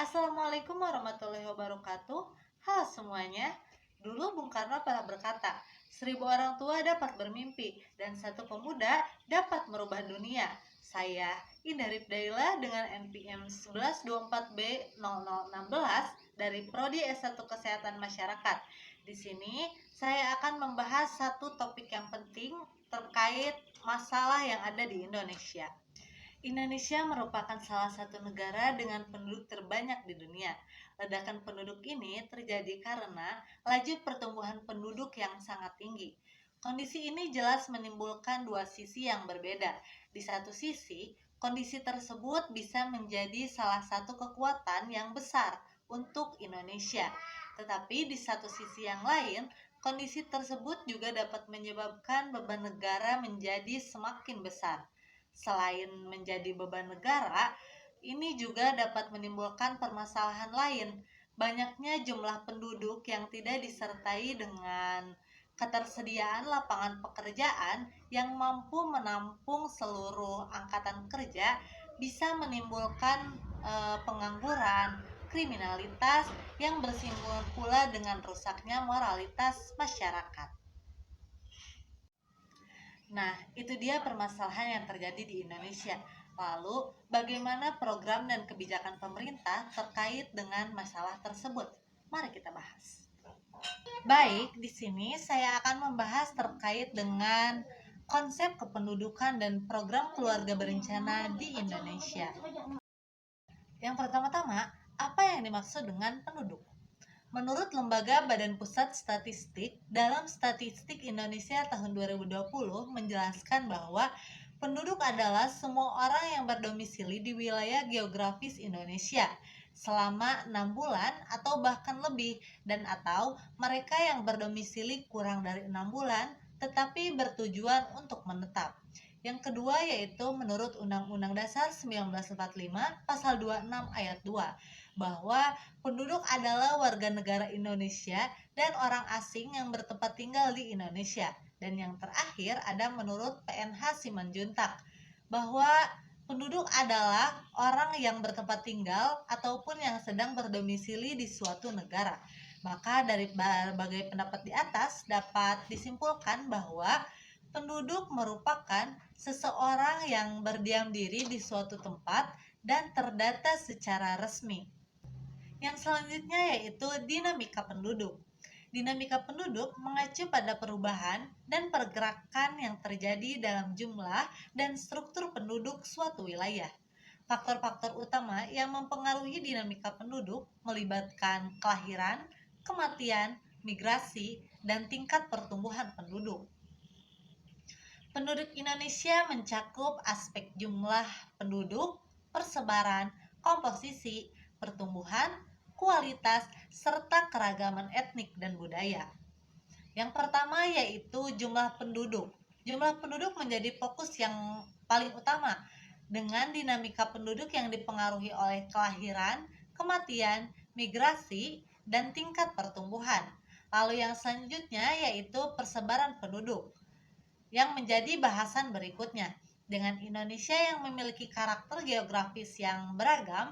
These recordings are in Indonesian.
Assalamualaikum warahmatullahi wabarakatuh. Halo semuanya. Dulu Bung Karno pernah berkata, 1000 orang tua dapat bermimpi dan satu pemuda dapat merubah dunia. Saya Indah Ripdaila dengan NPM 1124B0016 dari Prodi S1 Kesehatan Masyarakat. Di sini saya akan membahas satu topik yang penting terkait masalah yang ada di Indonesia. Indonesia merupakan salah satu negara dengan penduduk terbanyak di dunia. Ledakan penduduk ini terjadi karena laju pertumbuhan penduduk yang sangat tinggi. Kondisi ini jelas menimbulkan dua sisi yang berbeda. Di satu sisi, kondisi tersebut bisa menjadi salah satu kekuatan yang besar untuk Indonesia. Tetapi di satu sisi yang lain, kondisi tersebut juga dapat menyebabkan beban negara menjadi semakin besar. Selain menjadi beban negara, ini juga dapat menimbulkan permasalahan lain. Banyaknya jumlah penduduk yang tidak disertai dengan ketersediaan lapangan pekerjaan yang mampu menampung seluruh angkatan kerja bisa menimbulkan pengangguran, kriminalitas yang bersinggungan pula dengan rusaknya moralitas masyarakat. Nah, itu dia permasalahan yang terjadi di Indonesia. Lalu, bagaimana program dan kebijakan pemerintah terkait dengan masalah tersebut? Mari kita bahas. Baik, di sini saya akan membahas terkait dengan konsep kependudukan dan program keluarga berencana di Indonesia. Yang pertama-tama, apa yang dimaksud dengan penduduk? Menurut Lembaga Badan Pusat Statistik, dalam Statistik Indonesia tahun 2020 menjelaskan bahwa penduduk adalah semua orang yang berdomisili di wilayah geografis Indonesia selama 6 bulan atau bahkan lebih, dan atau mereka yang berdomisili kurang dari 6 bulan tetapi bertujuan untuk menetap. Yang kedua yaitu menurut Undang-Undang Dasar 1945 Pasal 26 Ayat 2 bahwa penduduk adalah warga negara Indonesia dan orang asing yang bertempat tinggal di Indonesia. Dan yang terakhir ada menurut PNH Simanjuntak bahwa penduduk adalah orang yang bertempat tinggal ataupun yang sedang berdomisili di suatu negara. Maka dari berbagai pendapat di atas dapat disimpulkan bahwa penduduk merupakan seseorang yang berdiam diri di suatu tempat dan terdata secara resmi. Yang selanjutnya yaitu dinamika penduduk. Dinamika penduduk mengacu pada perubahan dan pergerakan yang terjadi dalam jumlah dan struktur penduduk suatu wilayah. Faktor-faktor utama yang mempengaruhi dinamika penduduk melibatkan kelahiran, kematian, migrasi, dan tingkat pertumbuhan penduduk. Penduduk Indonesia mencakup aspek jumlah penduduk, persebaran, komposisi, pertumbuhan, kualitas, serta keragaman etnik dan budaya. Yang pertama yaitu jumlah penduduk. Jumlah penduduk menjadi fokus yang paling utama dengan dinamika penduduk yang dipengaruhi oleh kelahiran, kematian, migrasi, dan tingkat pertumbuhan. Lalu yang selanjutnya yaitu persebaran penduduk yang menjadi bahasan berikutnya. Dengan Indonesia yang memiliki karakter geografis yang beragam,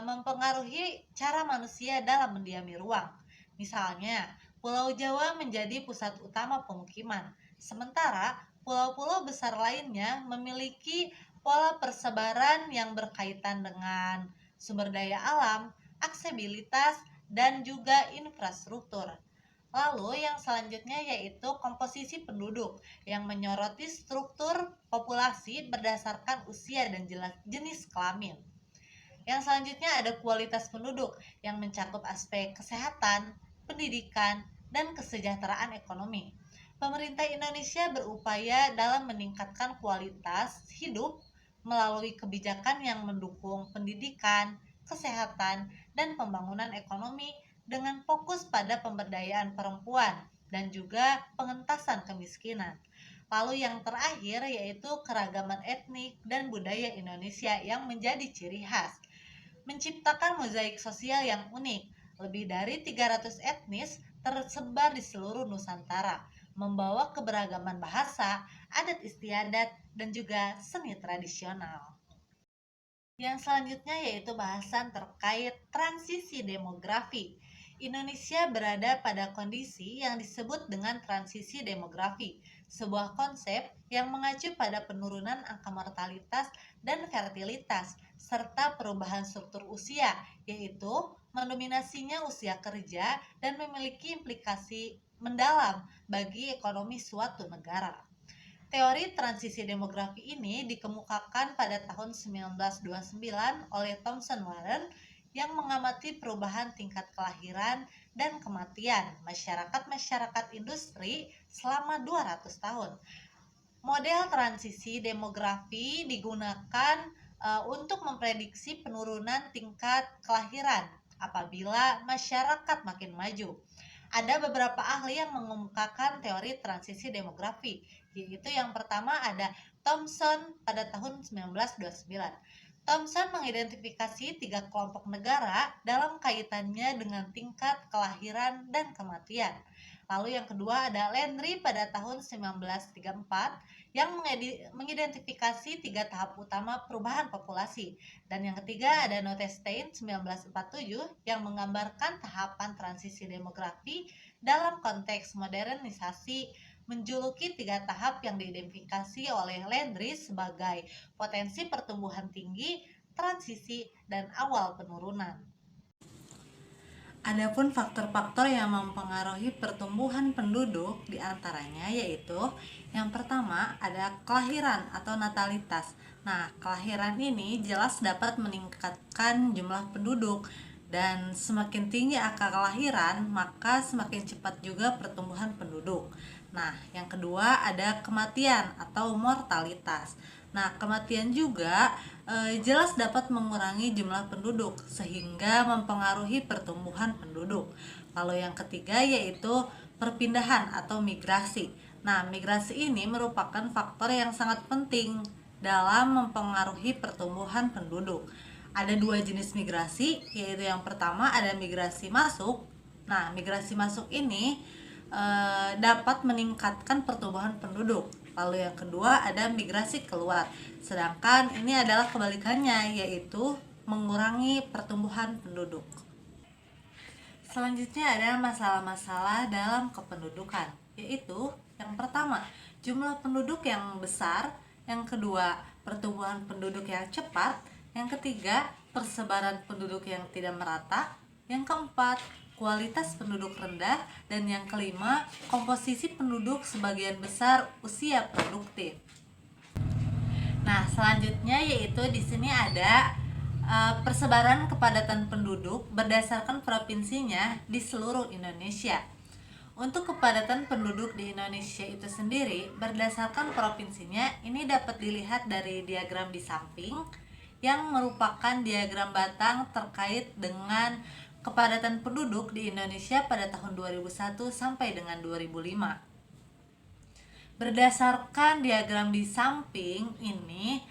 mempengaruhi cara manusia dalam mendiami ruang. Misalnya, Pulau Jawa menjadi pusat utama pemukiman, sementara pulau-pulau besar lainnya memiliki pola persebaran yang berkaitan dengan sumber daya alam, aksesibilitas, dan juga infrastruktur. Lalu yang selanjutnya yaitu komposisi penduduk yang menyoroti struktur populasi berdasarkan usia dan jenis kelamin. Yang selanjutnya ada kualitas penduduk yang mencakup aspek kesehatan, pendidikan, dan kesejahteraan ekonomi. Pemerintah Indonesia berupaya dalam meningkatkan kualitas hidup melalui kebijakan yang mendukung pendidikan, kesehatan, dan pembangunan ekonomi dengan fokus pada pemberdayaan perempuan dan juga pengentasan kemiskinan. Lalu yang terakhir yaitu keragaman etnik dan budaya Indonesia yang menjadi ciri khas, menciptakan mozaik sosial yang unik. Lebih dari 300 etnis tersebar di seluruh Nusantara, membawa keberagaman bahasa, adat istiadat, dan juga seni tradisional. Yang selanjutnya yaitu bahasan terkait transisi demografi. Indonesia berada pada kondisi yang disebut dengan transisi demografi, sebuah konsep yang mengacu pada penurunan angka mortalitas dan fertilitas, serta perubahan struktur usia, yaitu mendominasinya usia kerja dan memiliki implikasi mendalam bagi ekonomi suatu negara. Teori transisi demografi ini dikemukakan pada tahun 1929 oleh Thomson Warren yang mengamati perubahan tingkat kelahiran dan kematian masyarakat-masyarakat industri selama 200 tahun. Model transisi demografi digunakan untuk memprediksi penurunan tingkat kelahiran apabila masyarakat makin maju. Ada beberapa ahli yang mengemukakan teori transisi demografi, yaitu yang pertama ada Thomson pada tahun 1929. Thomson mengidentifikasi 3 kelompok negara dalam kaitannya dengan tingkat kelahiran dan kematian. Lalu yang kedua ada Landry pada tahun 1934 yang mengidentifikasi 3 tahap utama perubahan populasi. Dan yang ketiga ada Notestein 1947 yang menggambarkan tahapan transisi demografi dalam konteks modernisasi menjuluki 3 tahap yang diidentifikasi oleh Landry sebagai potensi pertumbuhan tinggi, transisi, dan awal penurunan. Adapun faktor-faktor yang mempengaruhi pertumbuhan penduduk diantaranya yaitu yang pertama ada kelahiran atau natalitas. Nah, kelahiran ini jelas dapat meningkatkan jumlah penduduk dan semakin tinggi angka kelahiran maka semakin cepat juga pertumbuhan penduduk. Nah, yang kedua ada kematian atau mortalitas. Nah, kematian juga jelas dapat mengurangi jumlah penduduk sehingga mempengaruhi pertumbuhan penduduk. Lalu yang ketiga yaitu perpindahan atau migrasi. Nah, migrasi ini merupakan faktor yang sangat penting dalam mempengaruhi pertumbuhan penduduk. Ada 2 jenis migrasi, yaitu yang pertama ada migrasi masuk. Nah, migrasi masuk ini dapat meningkatkan pertumbuhan penduduk. Lalu yang kedua ada migrasi keluar. Sedangkan ini adalah kebalikannya, yaitu mengurangi pertumbuhan penduduk. Selanjutnya ada masalah-masalah dalam kependudukan, yaitu yang pertama, jumlah penduduk yang besar, yang kedua, pertumbuhan penduduk yang cepat, yang ketiga, persebaran penduduk yang tidak merata, yang keempat, kualitas penduduk rendah, dan yang kelima, komposisi penduduk sebagian besar usia produktif. Nah, selanjutnya yaitu di sini ada persebaran kepadatan penduduk berdasarkan provinsinya di seluruh Indonesia. Untuk kepadatan penduduk di Indonesia itu sendiri berdasarkan provinsinya ini dapat dilihat dari diagram di samping yang merupakan diagram batang terkait dengan kepadatan penduduk di Indonesia pada tahun 2001 sampai dengan 2005. Berdasarkan diagram di samping ini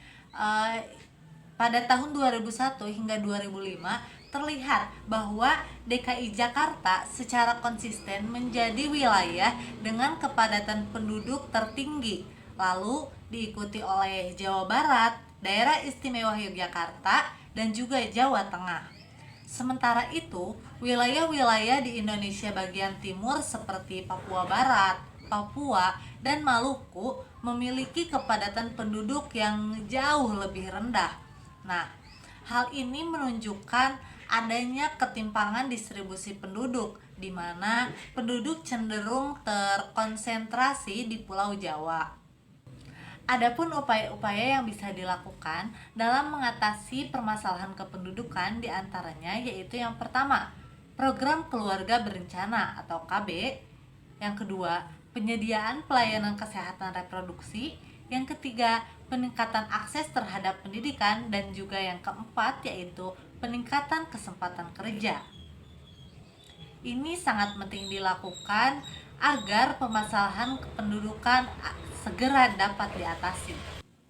pada tahun 2001 hingga 2005 terlihat bahwa DKI Jakarta secara konsisten menjadi wilayah dengan kepadatan penduduk tertinggi, lalu diikuti oleh Jawa Barat, Daerah Istimewa Yogyakarta, dan juga Jawa Tengah. Sementara itu, wilayah-wilayah di Indonesia bagian timur seperti Papua Barat, Papua, dan Maluku memiliki kepadatan penduduk yang jauh lebih rendah. Nah, hal ini menunjukkan adanya ketimpangan distribusi penduduk di mana penduduk cenderung terkonsentrasi di Pulau Jawa. Adapun upaya-upaya yang bisa dilakukan dalam mengatasi permasalahan kependudukan diantaranya yaitu yang pertama, program keluarga berencana atau KB. Yang kedua, penyediaan pelayanan kesehatan reproduksi. Yang ketiga, peningkatan akses terhadap pendidikan. Dan juga yang keempat yaitu peningkatan kesempatan kerja. Ini sangat penting dilakukan agar permasalahan kependudukan segera dapat diatasi.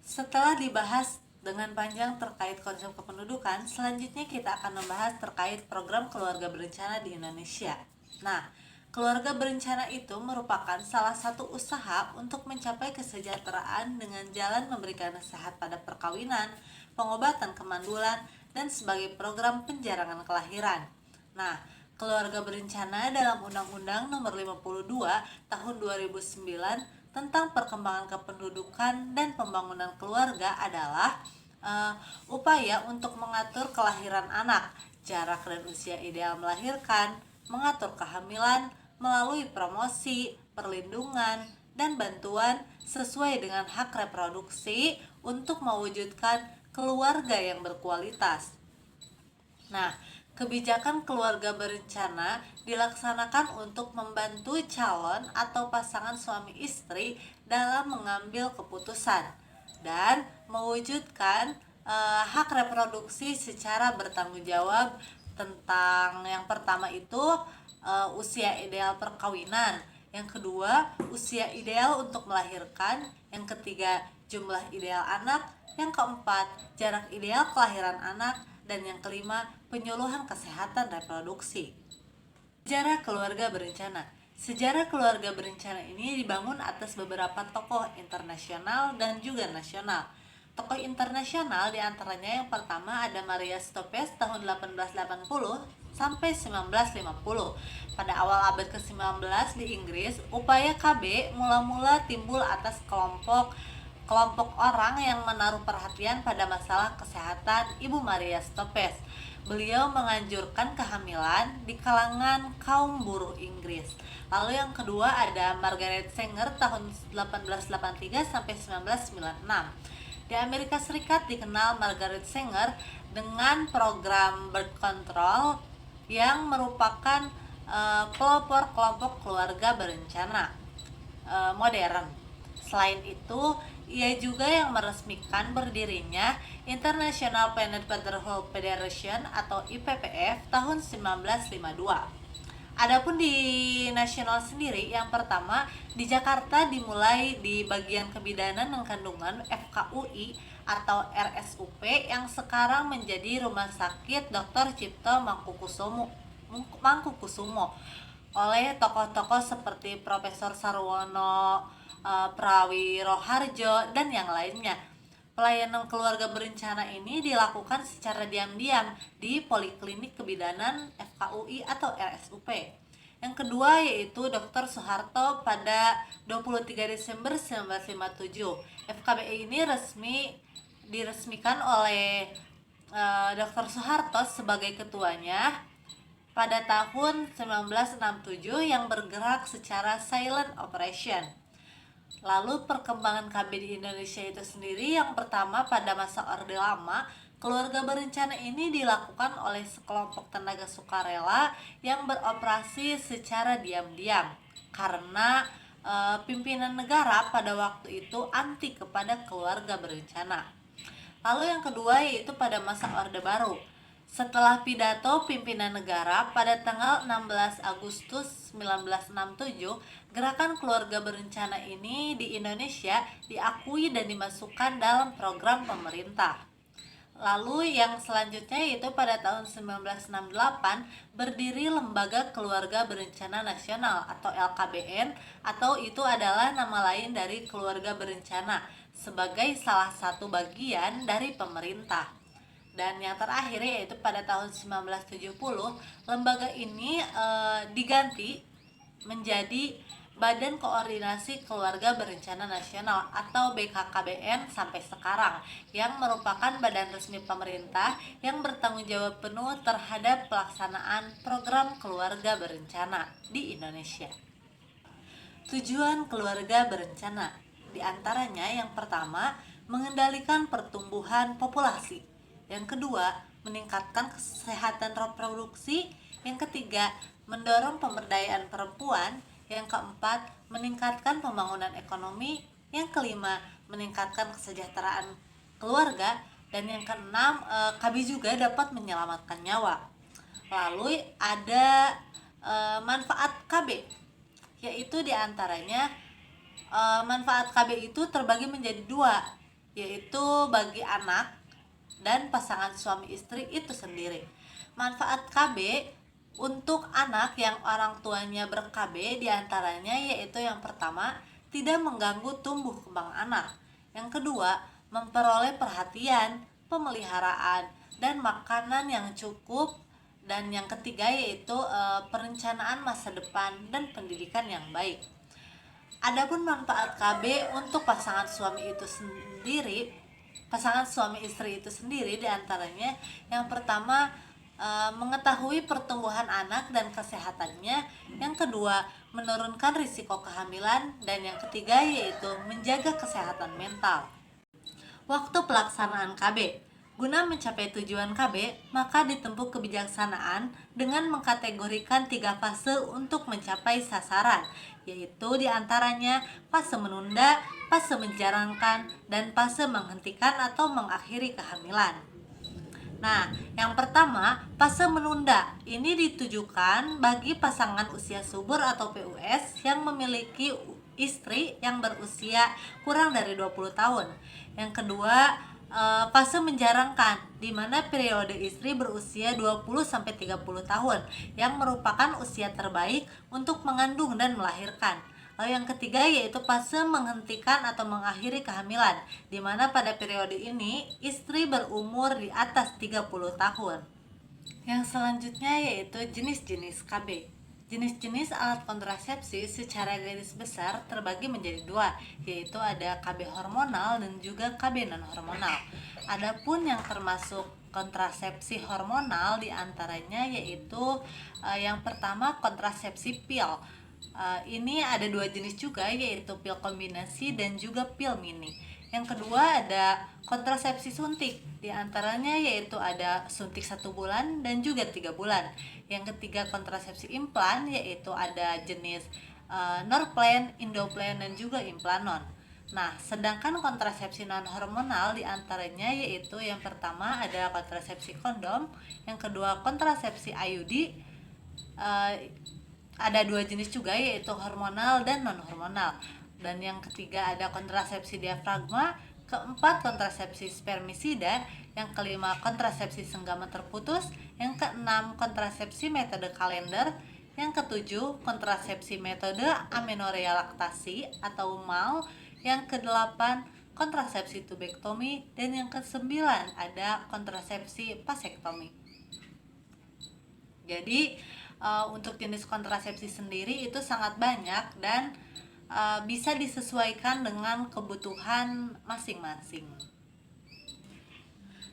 Setelah dibahas dengan panjang terkait konsep kependudukan, selanjutnya kita akan membahas terkait program keluarga berencana di Indonesia. Nah, keluarga berencana itu merupakan salah satu usaha untuk mencapai kesejahteraan dengan jalan memberikan nasihat pada perkawinan, pengobatan kemandulan, dan sebagai program penjaringan kelahiran. Nah, keluarga berencana dalam Undang-Undang Nomor 52 Tahun 2009 tentang perkembangan kependudukan dan pembangunan keluarga adalah upaya untuk mengatur kelahiran anak, jarak dan usia ideal melahirkan, mengatur kehamilan melalui promosi, perlindungan, dan bantuan sesuai dengan hak reproduksi untuk mewujudkan keluarga yang berkualitas. Nah, kebijakan keluarga berencana dilaksanakan untuk membantu calon atau pasangan suami istri dalam mengambil keputusan dan mewujudkan hak reproduksi secara bertanggung jawab tentang yang pertama itu usia ideal perkawinan, yang kedua usia ideal untuk melahirkan, yang ketiga jumlah ideal anak, yang keempat jarak ideal kelahiran anak, dan yang kelima penyuluhan kesehatan reproduksi. Sejarah keluarga berencana. Sejarah keluarga berencana ini dibangun atas beberapa tokoh internasional dan juga nasional. Tokoh internasional diantaranya yang pertama ada Maria Stopes tahun 1880 sampai 1950. Pada awal abad ke-19 di Inggris, upaya KB mula-mula timbul atas kelompok orang yang menaruh perhatian pada masalah kesehatan Ibu Maria Stopes. Beliau menganjurkan kehamilan di kalangan kaum buruh Inggris. Lalu yang kedua ada Margaret Sanger tahun 1883 sampai 1996. Di Amerika Serikat dikenal Margaret Sanger dengan program birth control yang merupakan pelopor kelompok keluarga berencana modern. Selain itu, ia juga yang meresmikan berdirinya International Planned Parenthood Federation atau IPPF tahun 1952. Adapun di nasional sendiri, yang pertama di Jakarta dimulai di bagian kebidanan dan kandungan FKUI atau RSUP yang sekarang menjadi Rumah Sakit Dr. Cipto Mangkukusumo oleh tokoh-tokoh seperti Profesor Sarwono Prawiroharjo dan yang lainnya. Pelayanan keluarga berencana ini dilakukan secara diam-diam di Poliklinik Kebidanan FKUI atau RSUP. Yang kedua yaitu Dr. Soeharto pada 23 Desember 1957. FKBI ini diresmikan oleh Dr. Soeharto sebagai ketuanya pada tahun 1967 yang bergerak secara silent operation. Lalu perkembangan KB di Indonesia itu sendiri, yang pertama pada masa Orde Lama, keluarga berencana ini dilakukan oleh sekelompok tenaga sukarela yang beroperasi secara diam-diam karena pimpinan negara pada waktu itu anti kepada keluarga berencana. Lalu yang kedua yaitu pada masa Orde Baru. Setelah pidato pimpinan negara pada tanggal 16 Agustus 1967, gerakan keluarga berencana ini di Indonesia diakui dan dimasukkan dalam program pemerintah. Lalu yang selanjutnya yaitu pada tahun 1968 berdiri Lembaga Keluarga Berencana Nasional atau LKBN, atau itu adalah nama lain dari keluarga berencana sebagai salah satu bagian dari pemerintah. Dan yang terakhir yaitu pada tahun 1970 lembaga ini diganti menjadi Badan Koordinasi Keluarga Berencana Nasional atau BKKBN sampai sekarang, yang merupakan badan resmi pemerintah yang bertanggung jawab penuh terhadap pelaksanaan program keluarga berencana di Indonesia. Tujuan keluarga berencana diantaranya yang pertama mengendalikan pertumbuhan populasi, yang kedua meningkatkan kesehatan reproduksi, yang ketiga mendorong pemberdayaan perempuan, yang keempat meningkatkan pembangunan ekonomi, yang kelima meningkatkan kesejahteraan keluarga, dan yang keenam KB juga dapat menyelamatkan nyawa. Lalu ada manfaat KB, yaitu diantaranya manfaat KB itu terbagi menjadi dua, yaitu bagi anak dan pasangan suami istri itu sendiri. Manfaat KB untuk anak yang orang tuanya ber-KB diantaranya yaitu yang pertama tidak mengganggu tumbuh kembang anak, yang kedua memperoleh perhatian, pemeliharaan, dan makanan yang cukup. Dan yang ketiga yaitu perencanaan masa depan dan pendidikan yang baik. Adapun manfaat KB untuk pasangan suami istri itu sendiri diantaranya yang pertama mengetahui pertumbuhan anak dan kesehatannya, yang kedua menurunkan risiko kehamilan, dan yang ketiga yaitu menjaga kesehatan mental. Waktu pelaksanaan KB. Guna mencapai tujuan KB, maka ditempuh kebijaksanaan dengan mengkategorikan 3 fase untuk mencapai sasaran, yaitu diantaranya fase menunda, fase menjalankan, dan fase menghentikan atau mengakhiri kehamilan. Nah, yang pertama, fase menunda. Ini ditujukan bagi pasangan usia subur atau PUS yang memiliki istri yang berusia kurang dari 20 tahun. Yang kedua, fase menjarangkan, di mana periode istri berusia 20-30 tahun yang merupakan usia terbaik untuk mengandung dan melahirkan. Lalu yang ketiga yaitu fase menghentikan atau mengakhiri kehamilan, di mana pada periode ini istri berumur di atas 30 tahun. Yang selanjutnya yaitu jenis-jenis KB. Jenis-jenis alat kontrasepsi secara garis besar terbagi menjadi 2, yaitu ada KB hormonal dan juga KB non-hormonal. Adapun yang termasuk kontrasepsi hormonal diantaranya yaitu yang pertama kontrasepsi pil. Ini ada 2 jenis juga, yaitu pil kombinasi dan juga pil mini. Yang kedua ada kontrasepsi suntik, diantaranya yaitu ada suntik 1 bulan dan juga 3 bulan. Yang ketiga kontrasepsi implan, yaitu ada jenis Norplan, Indoplan, dan juga Implanon. Nah, sedangkan kontrasepsi non hormonal diantaranya yaitu yang pertama ada kontrasepsi kondom, yang kedua kontrasepsi IUD. Ada 2 jenis juga, yaitu hormonal dan non hormonal. Dan yang ketiga ada kontrasepsi diafragma, keempat kontrasepsi spermisida, yang kelima kontrasepsi senggama terputus, yang keenam kontrasepsi metode kalender, yang ketujuh kontrasepsi metode amenorea laktasi atau MAL, yang kedelapan kontrasepsi tubektomi, dan yang kesembilan ada kontrasepsi vasektomi. Jadi untuk jenis kontrasepsi sendiri itu sangat banyak dan bisa disesuaikan dengan kebutuhan masing-masing.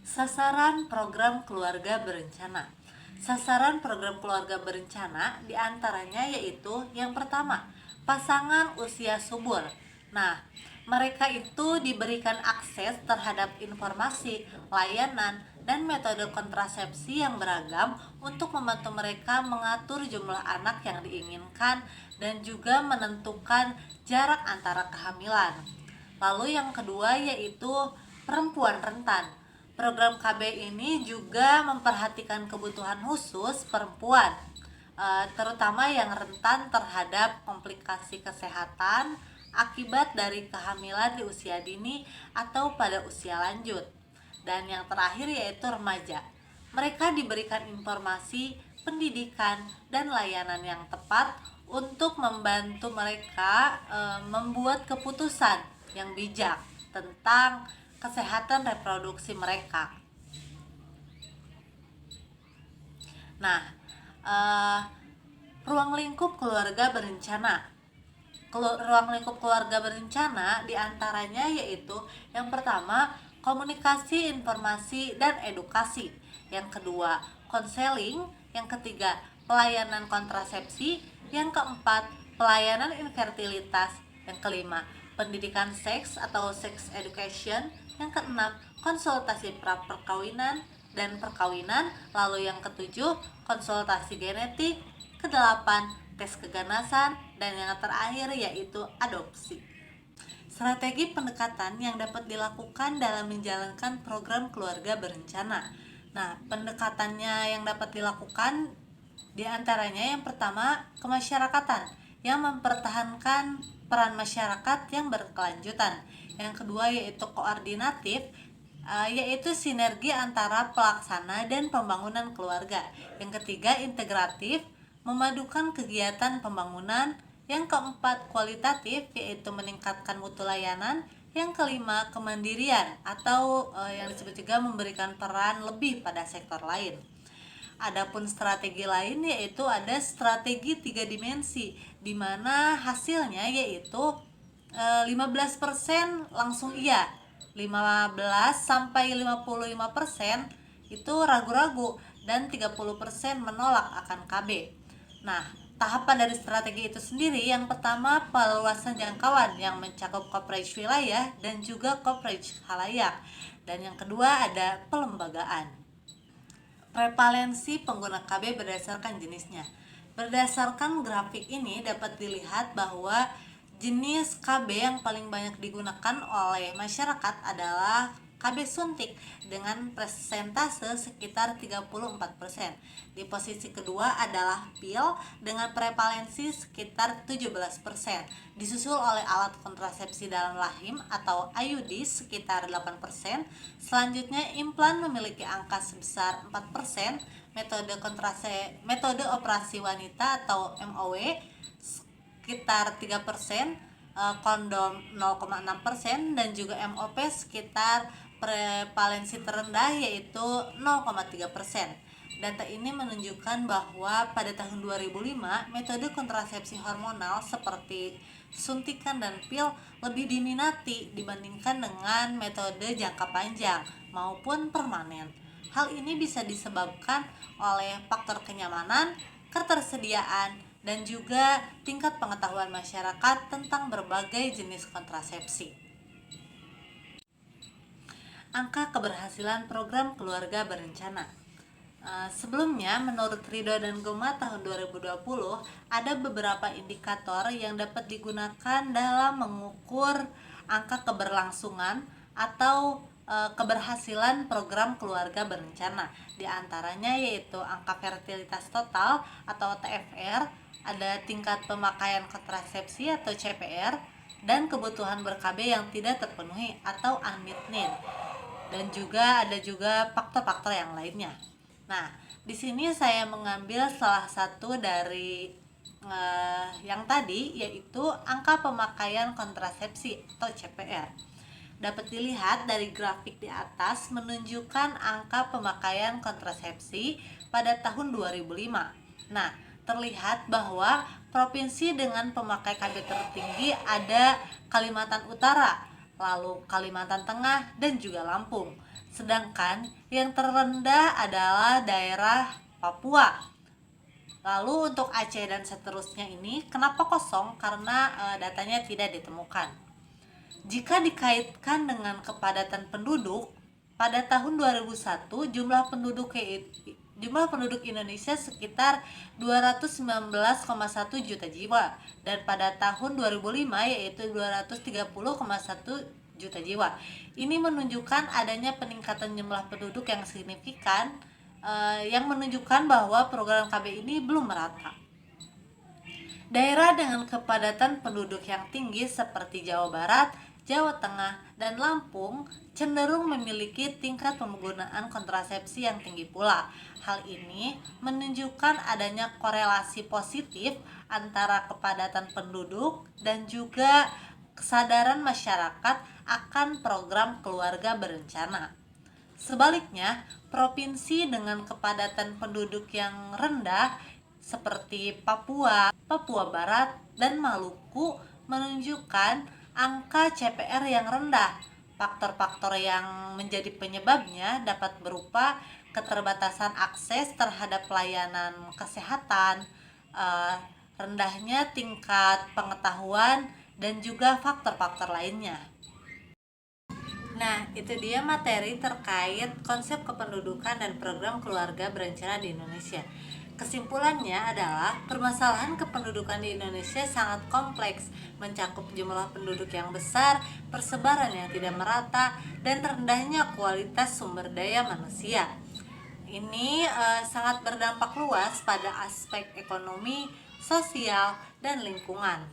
Sasaran program keluarga berencana. Sasaran program keluarga berencana diantaranya yaitu yang pertama, pasangan usia subur. Nah, mereka itu diberikan akses terhadap informasi, layanan, dan metode kontrasepsi yang beragam untuk membantu mereka mengatur jumlah anak yang diinginkan dan juga menentukan jarak antara kehamilan. Lalu yang kedua yaitu perempuan rentan. Program KB ini juga memperhatikan kebutuhan khusus perempuan, terutama yang rentan terhadap komplikasi kesehatan akibat dari kehamilan di usia dini atau pada usia lanjut. Dan yang terakhir yaitu remaja. Mereka diberikan informasi, pendidikan, dan layanan yang tepat untuk membantu mereka membuat keputusan yang bijak tentang kesehatan reproduksi mereka. Nah, ruang lingkup keluarga berencana. Ruang lingkup keluarga berencana diantaranya yaitu yang pertama komunikasi, informasi, dan edukasi. Yang kedua konseling. Yang ketiga pelayanan kontrasepsi. Yang keempat pelayanan infertilitas. Yang kelima pendidikan seks atau sex education. Yang keenam konsultasi pra perkawinan dan perkawinan. Lalu yang ketujuh konsultasi genetik. Kedelapan tes keganasan, dan yang terakhir yaitu adopsi. Strategi pendekatan yang dapat dilakukan dalam menjalankan program keluarga berencana. Nah, pendekatannya yang dapat dilakukan diantaranya yang pertama kemasyarakatan yang mempertahankan peran masyarakat yang berkelanjutan. Yang kedua yaitu koordinatif, yaitu sinergi antara pelaksana dan pembangunan keluarga. Yang ketiga integratif, memadukan kegiatan pembangunan. Yang keempat kualitatif, yaitu meningkatkan mutu layanan. Yang kelima, kemandirian atau yang disebut juga memberikan peran lebih pada sektor lain. Adapun strategi lain yaitu ada strategi 3 dimensi, di mana hasilnya yaitu 15% langsung iya, 15 sampai 55% itu ragu-ragu, dan 30% menolak akan KB. Nah, tahapan dari strategi itu sendiri, yang pertama perluasan jangkauan yang mencakup coverage wilayah dan juga coverage halayak, dan yang kedua ada pelembagaan. Prevalensi pengguna KB berdasarkan jenisnya. Berdasarkan grafik ini dapat dilihat bahwa jenis KB yang paling banyak digunakan oleh masyarakat adalah KB suntik dengan persentase sekitar 34%. Di posisi kedua adalah pil dengan prevalensi sekitar 17%. Disusul oleh alat kontrasepsi dalam rahim atau IUD sekitar 8%. Selanjutnya implan memiliki angka sebesar 4%, metode operasi wanita atau MOW sekitar 3%, kondom 0,6%, dan juga MOP sekitar prevalensi terendah yaitu 0,3%. Data ini menunjukkan bahwa pada tahun 2005 metode kontrasepsi hormonal seperti suntikan dan pil lebih diminati dibandingkan dengan metode jangka panjang maupun permanen. Hal ini bisa disebabkan oleh faktor kenyamanan, ketersediaan, dan juga tingkat pengetahuan masyarakat tentang berbagai jenis kontrasepsi. Angka keberhasilan program keluarga berencana. Sebelumnya, menurut Ridho dan Gema tahun 2020, ada beberapa indikator yang dapat digunakan dalam mengukur angka keberlangsungan atau keberhasilan program keluarga berencana. Di antaranya yaitu angka fertilitas total atau TFR, ada tingkat pemakaian kontrasepsi atau CPR, dan kebutuhan ber-KB yang tidak terpenuhi atau unmet need. Dan juga ada faktor-faktor yang lainnya. Nah, di sini saya mengambil salah satu dari yang tadi, yaitu angka pemakaian kontrasepsi atau CPR. Dapat dilihat dari grafik di atas menunjukkan angka pemakaian kontrasepsi pada tahun 2005. Nah, terlihat bahwa provinsi dengan pemakai KB tertinggi ada Kalimantan Utara, lalu Kalimantan Tengah, dan juga Lampung. Sedangkan yang terendah adalah daerah Papua. Lalu untuk Aceh dan seterusnya ini kenapa kosong? Karena datanya tidak ditemukan. Jika dikaitkan dengan kepadatan penduduk, pada tahun 2001 jumlah penduduk Indonesia sekitar 219,1 juta jiwa, dan pada tahun 2005 yaitu 230,1 juta jiwa. Ini menunjukkan adanya peningkatan jumlah penduduk yang signifikan, yang menunjukkan bahwa program KB ini belum merata. Daerah dengan kepadatan penduduk yang tinggi seperti Jawa Barat, Jawa Tengah, dan Lampung cenderung memiliki tingkat penggunaan kontrasepsi yang tinggi pula. Hal ini menunjukkan adanya korelasi positif antara kepadatan penduduk dan juga kesadaran masyarakat akan program keluarga berencana. Sebaliknya, provinsi dengan kepadatan penduduk yang rendah seperti Papua, Papua Barat, dan Maluku menunjukkan angka CPR yang rendah. Faktor-faktor yang menjadi penyebabnya dapat berupa keterbatasan akses terhadap pelayanan kesehatan, rendahnya tingkat pengetahuan, dan juga faktor-faktor lainnya. Nah, itu dia materi terkait konsep kependudukan dan program keluarga berencana di Indonesia. Kesimpulannya adalah permasalahan kependudukan di Indonesia sangat kompleks, mencakup jumlah penduduk yang besar, persebaran yang tidak merata, dan rendahnya kualitas sumber daya manusia. Ini sangat berdampak luas pada aspek ekonomi, sosial, dan lingkungan.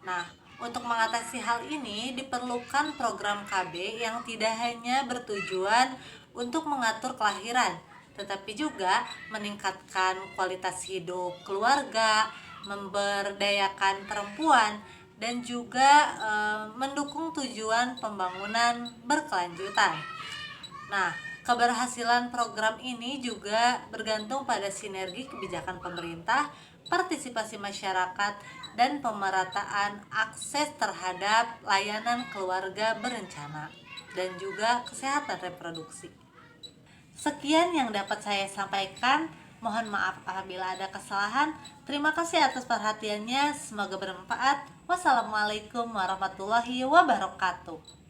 Nah, untuk mengatasi hal ini diperlukan program KB yang tidak hanya bertujuan untuk mengatur kelahiran, tetapi juga meningkatkan kualitas hidup keluarga, memberdayakan perempuan, dan juga mendukung tujuan pembangunan berkelanjutan. Nah, keberhasilan program ini juga bergantung pada sinergi kebijakan pemerintah, partisipasi masyarakat, dan pemerataan akses terhadap layanan keluarga berencana dan juga kesehatan reproduksi. Sekian yang dapat saya sampaikan. Mohon maaf apabila ada kesalahan. Terima kasih atas perhatiannya. Semoga bermanfaat. Wassalamualaikum warahmatullahi wabarakatuh.